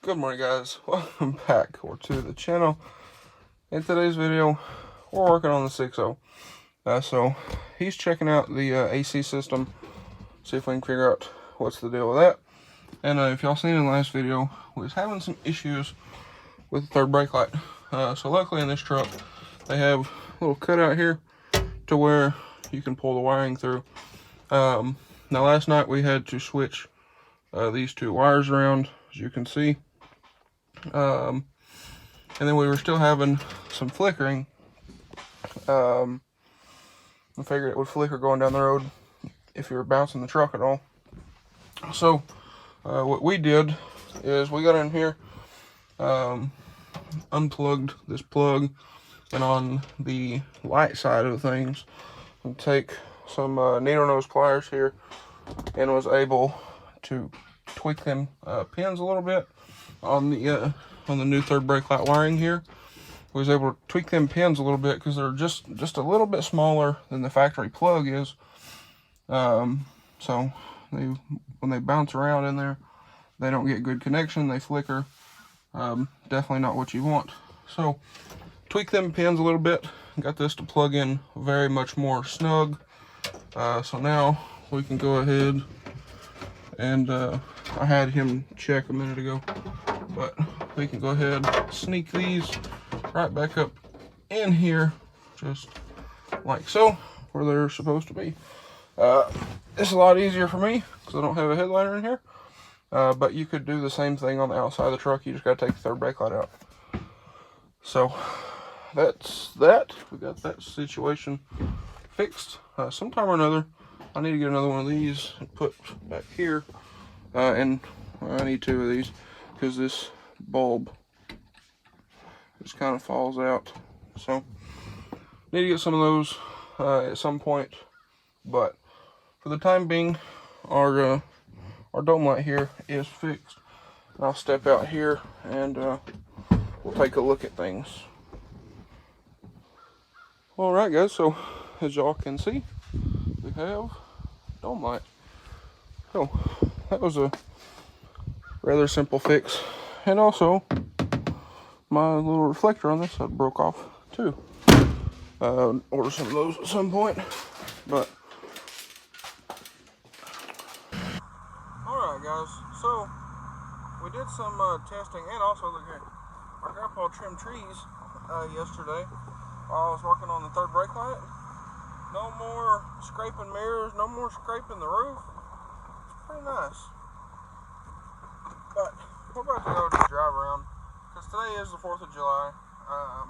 Good morning, guys. Welcome back to the channel. In today's video, we're working on the 6.0. So he's checking out the AC system, see if we can figure out what's the deal with that. And if y'all seen in the last video, we was having some issues with the third brake light. So luckily in this truck, they have a little cutout here to where you can pull the wiring through. Now last night we had to switch these two wires around, as you can see. And then we were still having some flickering. I figured it would flicker going down the road if you were bouncing the truck at all. So what we did is we got in here, unplugged this plug, and on the light side of things, we take some needle nose pliers here and was able to tweak them pins a little bit on the new third brake light wiring here. We was able to tweak them pins a little bit because they're just a little bit smaller than the factory plug is. So when they bounce around in there, they don't get good connection. They flicker. Definitely not what you want. So tweak them pins a little bit. Got this to plug in very much more snug. So now we can go ahead and I had him check a minute ago, but we can go ahead and sneak these right back up in here, just like so, where they're supposed to be. It's a lot easier for me because I don't have a headliner in here, but you could do the same thing on the outside of the truck. You just got to take the third brake light out. So that's that. We got that situation fixed. Sometime or another, I need to get another one of these and put back here, and I need two of these because this bulb just kind of falls out. So need to get some of those at some point, but for the time being, our dome light here is fixed. I'll step out here and we'll take a look at things. All right, guys, so as y'all can see, we have dome light. So that was a rather simple fix. And also, my little reflector on this side broke off too. Order some of those at some point. But alright, guys, so we did some testing, and also look here, our grandpa trimmed trees yesterday while I was working on the third brake light. No more scraping mirrors, no more scraping the roof. It's pretty nice. But we're about to go to drive around because today is the 4th of July. I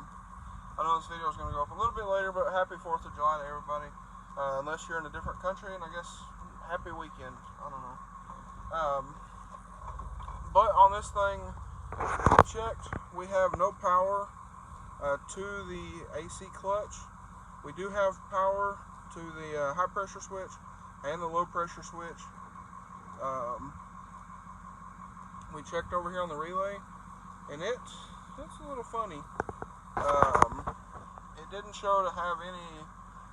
know this video is going to go up a little bit later, but happy 4th of July to everybody. Unless you're in a different country, and I guess happy weekend. I don't know. But on this thing, checked, we have no power to the AC clutch. We do have power to the high pressure switch and the low pressure switch. We checked over here on the relay, and it's a little funny. It didn't show to have any,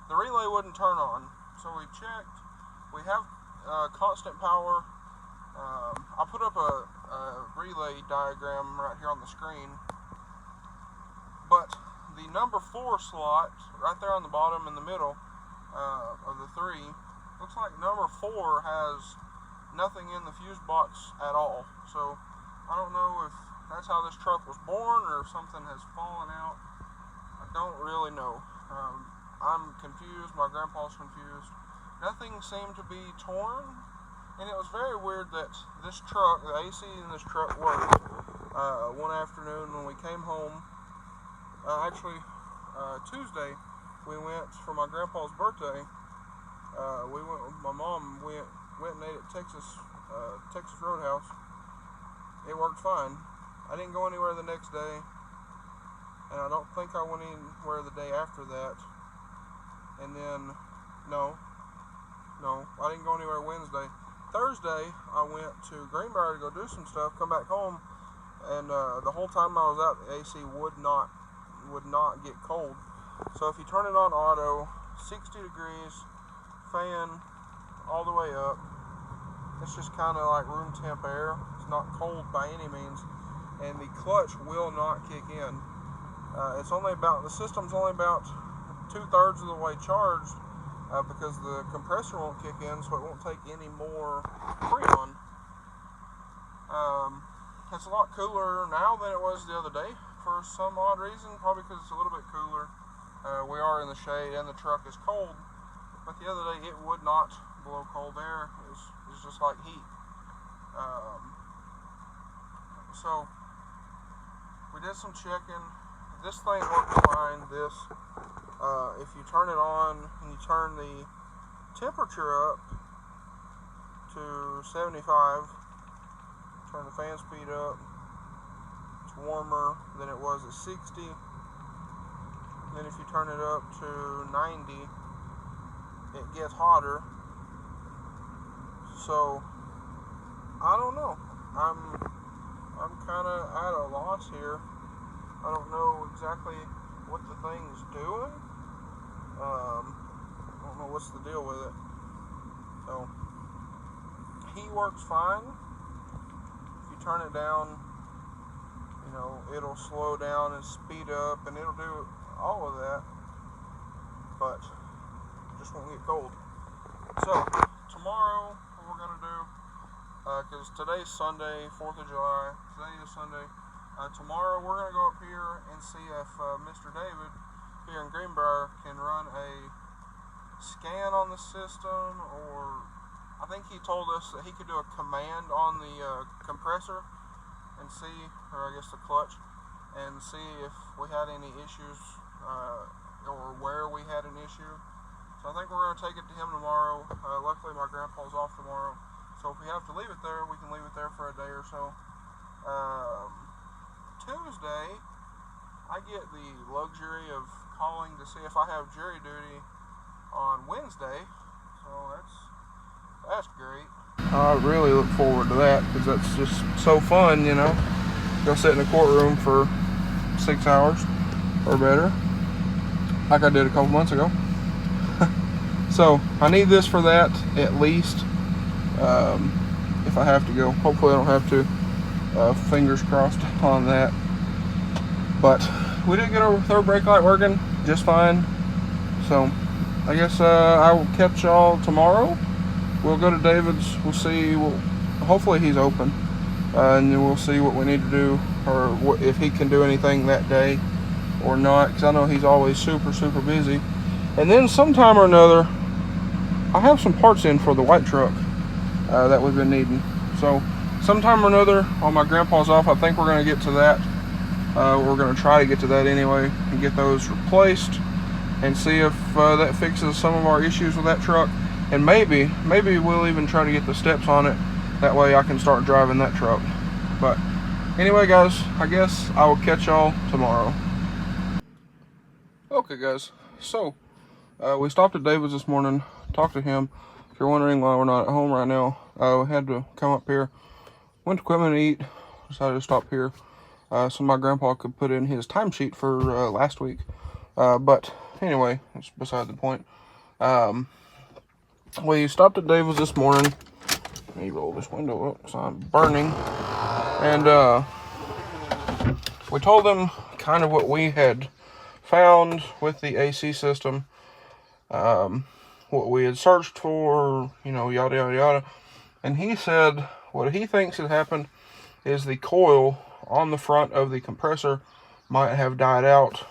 the relay wouldn't turn on. So we checked, we have constant power. I put up a relay diagram right here on the screen, but the number 4 slot right there on the bottom in the middle of the 3 looks like number 4 has nothing in the fuse box at all. So I don't know if that's how this truck was born or if something has fallen out. I don't really know. I'm confused. My grandpa's confused. Nothing seemed to be torn, and it was very weird that this truck, the AC in this truck, worked one afternoon when we came home. Tuesday, we went for my grandpa's birthday. We went with my mom. We went and ate at Texas Roadhouse. It worked fine. I didn't go anywhere the next day, and I don't think I went anywhere the day after that. And then, no, I didn't go anywhere Wednesday. Thursday, I went to Greenbrier to go do some stuff, come back home, and the whole time I was out, the AC would not get cold. So if you turn it on auto, 60 degrees, fan all the way up, it's just kind of like room temp air. It's not cold by any means. and the clutch will not kick in. It's only about, the system's only about 2/3 of the way charged, because the compressor won't kick in, so it won't take any more Freon. It's a lot cooler now than it was the other day for some odd reason, probably because it's a little bit cooler. We are in the shade and the truck is cold, but the other day it would not blow cold air. It's just like heat. So we did some checking. This thing works fine. If you turn it on and you turn the temperature up to 75, turn the fan speed up, it's warmer than it was at 60. Then if you turn it up to 90, it gets hotter. So I don't know. I'm kind of at a loss here. I don't know exactly what the thing's doing. I don't know what's the deal with it. So he works fine. If you turn it down, you know, it'll slow down and speed up, and it'll do all of that, but it just won't get cold. So tomorrow, what we're gonna do, because today's Sunday, 4th of July. Today is Sunday. Tomorrow we're gonna go up here and see if Mr. David here in Greenbrier can run a scan on the system, or I think he told us that he could do a command on the compressor and see, or I guess the clutch, and see if we had any issues, or where we had an issue. So I think we're going to take it to him tomorrow. Luckily my grandpa's off tomorrow, so if we have to leave it there, we can leave it there for a day or so. Tuesday, I get the luxury of calling to see if I have jury duty on Wednesday, so that's great. I really look forward to that, because that's just so fun, you know. Go sit in the courtroom for 6 hours or better, like I did a couple months ago. So I need this for that, at least, if I have to go. Hopefully I don't have to. Fingers crossed on that. But we did get our third brake light working just fine. So I guess I will catch y'all tomorrow. We'll go to David's. We'll see. Hopefully he's open, and then we'll see what we need to do, or if he can do anything that day or not, because I know he's always super busy. And then sometime or another, I have some parts in for the white truck that we've been needing. So sometime or another, while my grandpa's off, I think we're going to get to that. We're going to try to get to that anyway and get those replaced, and see if that fixes some of our issues with that truck. And maybe we'll even try to get the steps on it. That way I can start driving that truck. But anyway, guys, I guess I will catch y'all tomorrow. Okay, guys. So we stopped at David's this morning, talked to him. If you're wondering why we're not at home right now, we had to come up here. Went to equipment to eat. Decided to stop here so my grandpa could put in his timesheet for last week. But anyway, that's beside the point. We stopped at David's this morning. Let me roll this window up because I'm burning. And we told them kind of what we had found with the AC system, what we had searched for, you know, yada yada yada. And he said what he thinks had happened is the coil on the front of the compressor might have died out,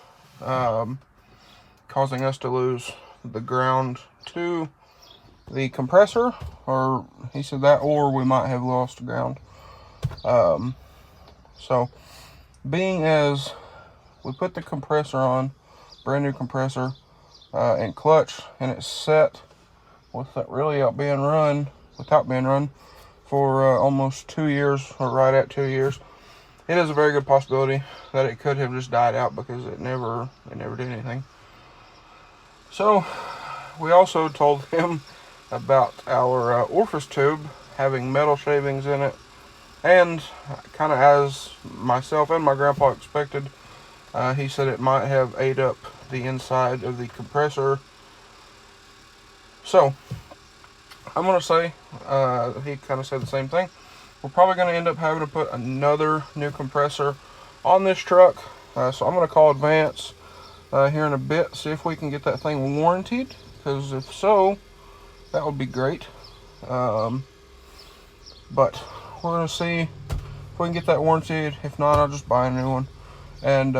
causing us to lose the ground to the compressor, or he said that, or we might have lost ground. So being as we put the compressor on, brand new compressor, and clutch, and it's set without being run for almost 2 years, or right at 2 years, it is a very good possibility that it could have just died out, because it never did anything. So we also told him about our orifice tube having metal shavings in it, and kind of as myself and my grandpa expected, he said it might have ate up the inside of the compressor. So I'm gonna say he kind of said the same thing. we're probably going to end up having to put another new compressor on this truck. So I'm going to call Advance here in a bit, see if we can get that thing warranted, because if so, that would be great. But we're going to see if we can get that warranted. If not, I'll just buy a new one. And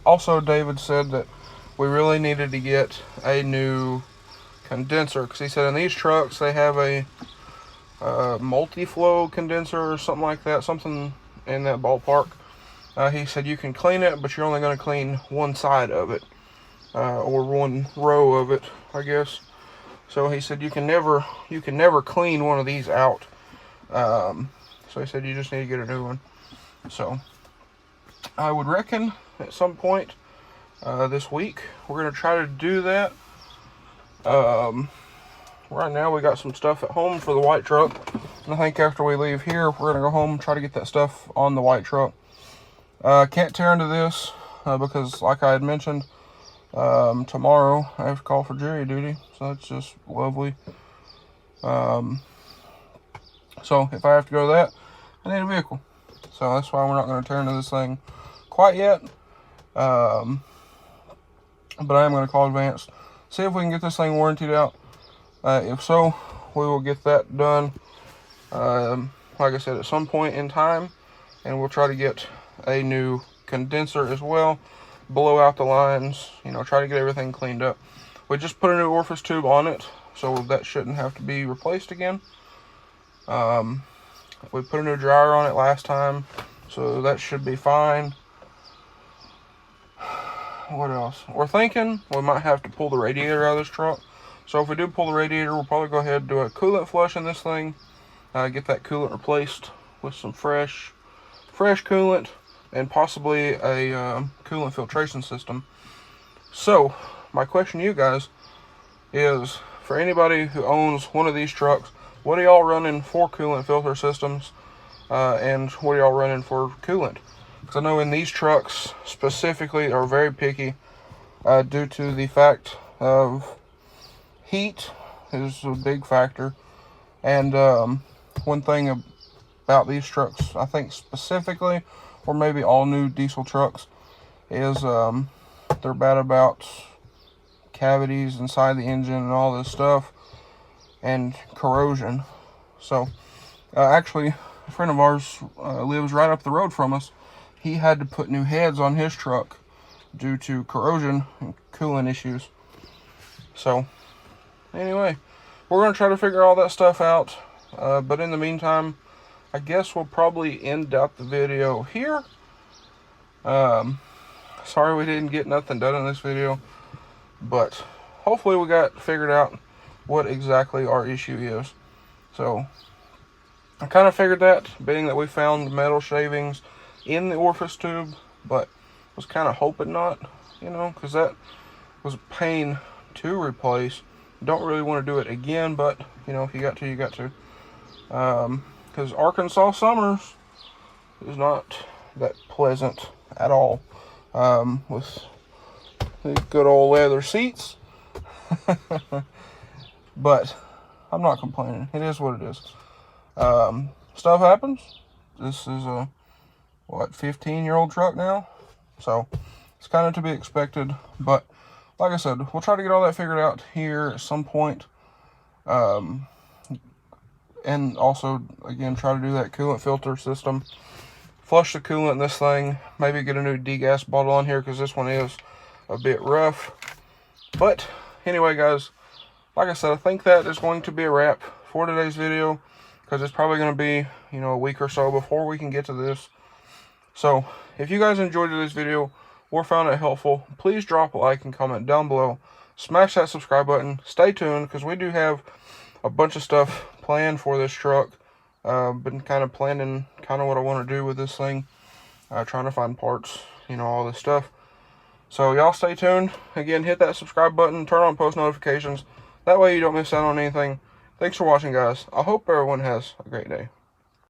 also, David said that we really needed to get a new condenser, because he said in these trucks they have a multi-flow condenser or something like that, something in that ballpark. He said you can clean it, but you're only going to clean one side of it, or one row of it, I guess. So he said you can never clean one of these out. So he said you just need to get a new one. So I would reckon at some point this week we're going to try to do that. Right now we got some stuff at home for the white truck, and I think after we leave here we're going to go home and try to get that stuff on the white truck. Can't tear into this because, like I had mentioned, tomorrow I have to call for jury duty, so that's just lovely. So if I have to go to that, I need a vehicle, so that's why we're not going to tear into this thing quite yet. But I am going to call Advance, see if we can get this thing warranted out. If so, we will get that done, like I said, at some point in time, and we'll try to get a new condenser as well, blow out the lines, try to get everything cleaned up. We just put a new orifice tube on it, so that shouldn't have to be replaced again. We put a new dryer on it last time, so that should be fine. What else? We're thinking we might have to pull the radiator out of this truck. So if we do pull the radiator, we'll probably go ahead and do a coolant flush in this thing, get that coolant replaced with some fresh coolant, and possibly a coolant filtration system. So my question to you guys is, for anybody who owns one of these trucks, what are y'all running for coolant filter systems, and what are y'all running for coolant? Because I know in these trucks specifically are very picky due to the fact of heat is a big factor. And one thing about these trucks, I think specifically, or maybe all new diesel trucks, is they're bad about cavities inside the engine and all this stuff, and corrosion. So actually, a friend of ours lives right up the road from us. He had to put new heads on his truck due to corrosion and coolant issues. So anyway, we're going to try to figure all that stuff out, but in the meantime, I guess we'll probably end up the video here. Sorry we didn't get nothing done in this video, but hopefully we got figured out what exactly our issue is. So I kind of figured that, being that we found metal shavings in the orifice tube, but was kind of hoping not, because that was a pain to replace. Don't really want to do it again, but if you got to, you got to. Because Arkansas summers is not that pleasant at all, with the good old leather seats. But I'm not complaining. It is what it is. Stuff happens. This is a 15-year-old truck now, so it's kind of to be expected. But like I said, we'll try to get all that figured out here at some point. And also, again, try to do that coolant filter system. Flush the coolant in this thing. Maybe get a new degas bottle on here, because this one is a bit rough. But anyway, guys, like I said, I think that is going to be a wrap for today's video, because it's probably going to be, a week or so before we can get to this. So if you guys enjoyed this video or found it helpful, please drop a like and comment down below. Smash that subscribe button. Stay tuned, because we do have a bunch of stuff planned for this truck. Been kind of planning what I want to do with this thing. Trying to find parts, all this stuff. So y'all stay tuned. Again, hit that subscribe button. Turn on post notifications. That way you don't miss out on anything. Thanks for watching, guys. I hope everyone has a great day.